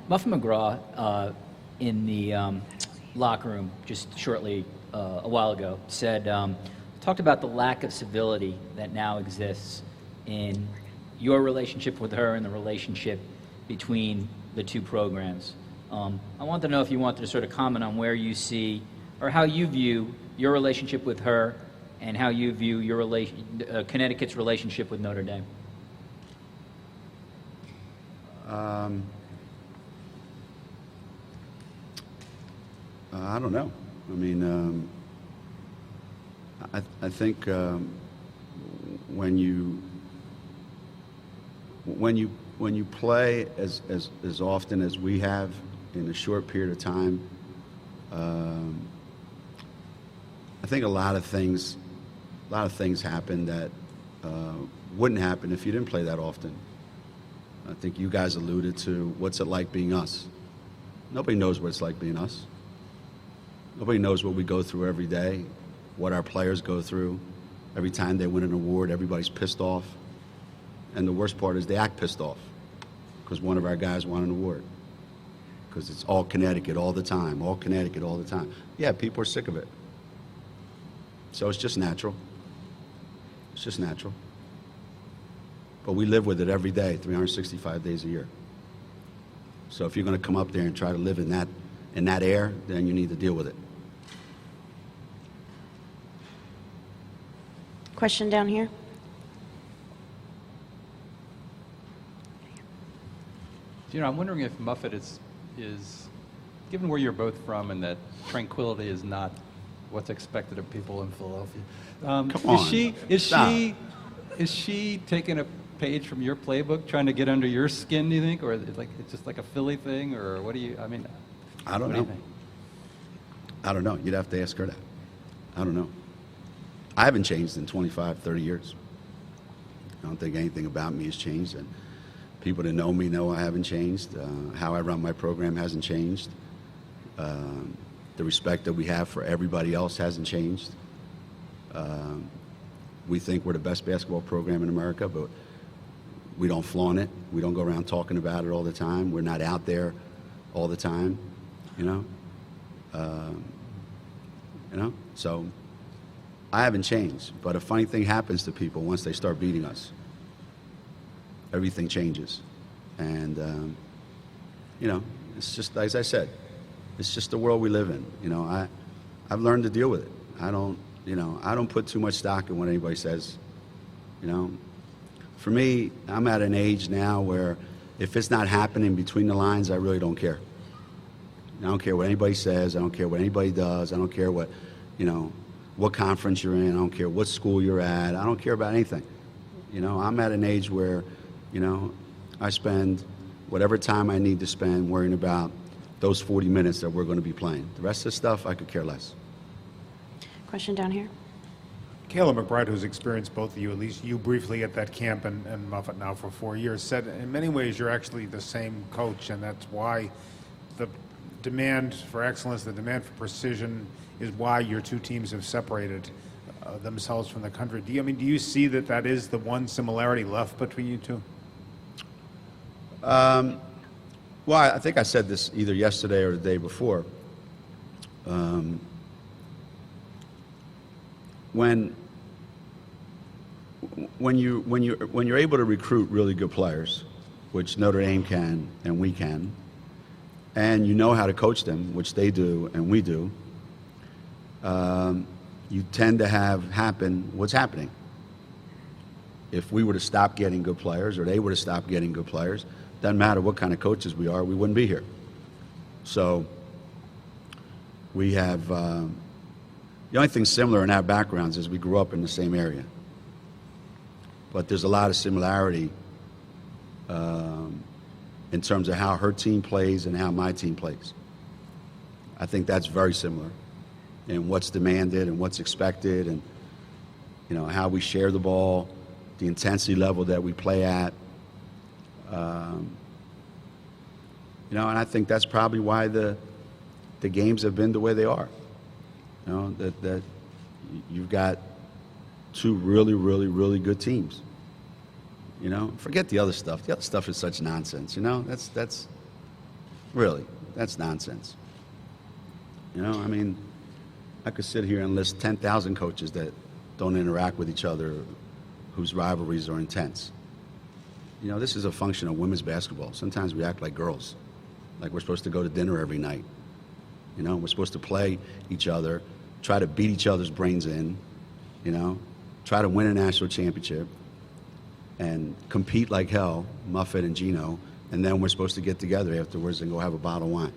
Muffett McGraw, in the locker room just shortly a while ago, talked about the lack of civility that now exists in your relationship with her and the relationship between the two programs. I wanted to know if you wanted to sort of comment on where you see or how you view your relationship with her and how you view your Connecticut's relationship with Notre Dame. I don't know. I mean, I think when you play as often as we have in a short period of time, I think a lot of things happen that wouldn't happen if you didn't play that often. I think you guys alluded to what's it like being us. Nobody knows what it's like being us. Nobody knows what we go through every day, what our players go through. Every time they win an award, everybody's pissed off. And the worst part is they act pissed off because one of our guys won an award. Because it's all Connecticut all the time, all Connecticut all the time. Yeah, people are sick of it. So it's just natural. It's just natural. But we live with it every day, 365 days a year. So if you're going to come up there and try to live in that air, then you need to deal with it. Question down here. I'm wondering if Muffett is given where you're both from and that tranquility is not what's expected of people in Philadelphia. Come on. Is she taking a page from your playbook, trying to get under your skin, do you think? Or it's just like a Philly thing? Or what do you, I mean, I don't know. I don't know. You'd have to ask her that. I don't know. I haven't changed in 25, 30 years. I don't think anything about me has changed. And people that know me know I haven't changed. How I run my program hasn't changed. The respect that we have for everybody else hasn't changed. We think we're the best basketball program in America, but we don't flaunt it. We don't go around talking about it all the time. We're not out there all the time, So I haven't changed. But a funny thing happens to people once they start beating us. Everything changes. And, it's just, as I said, it's just the world we live in. I've learned to deal with it. I don't put too much stock in what anybody says. For me, I'm at an age now where if it's not happening between the lines, I really don't care. I don't care what anybody says. I don't care what anybody does. I don't care what conference you're in. I don't care what school you're at. I don't care about anything. I'm at an age where, I spend whatever time I need to spend worrying about those 40 minutes that we're going to be playing. The rest of the stuff, I could care less. Question down here. Caleb McBride, who's experienced both of you, at least you briefly at that camp and Muffett now for 4 years, said in many ways you're actually the same coach, and that's why the demand for excellence, the demand for precision is why your two teams have separated themselves from the country. Do you see that is the one similarity left between you two? Well, I think I said this either yesterday or the day before. When you're able to recruit really good players, which Notre Dame can and we can, and you know how to coach them, which they do and we do, you tend to have happen what's happening. If we were to stop getting good players or they were to stop getting good players, doesn't matter what kind of coaches we are, we wouldn't be here. So we have, the only thing similar in our backgrounds is we grew up in the same area. But there's a lot of similarity in terms of how her team plays and how my team plays. I think that's very similar in what's demanded and what's expected and, how we share the ball, the intensity level that we play at. And I think that's probably why the games have been the way they are. That you've got two really, really, really good teams. Forget the other stuff. The other stuff is such nonsense. Really, that's nonsense. You know, I mean, I could sit here and list 10,000 coaches that don't interact with each other, whose rivalries are intense. You know, this is a function of women's basketball. Sometimes we act like girls, like we're supposed to go to dinner every night. You know, we're supposed to play each other, try to beat each other's brains in, you know, try to win a national championship, and compete like hell, Muffett and Geno, and then we're supposed to get together afterwards and go have a bottle of wine.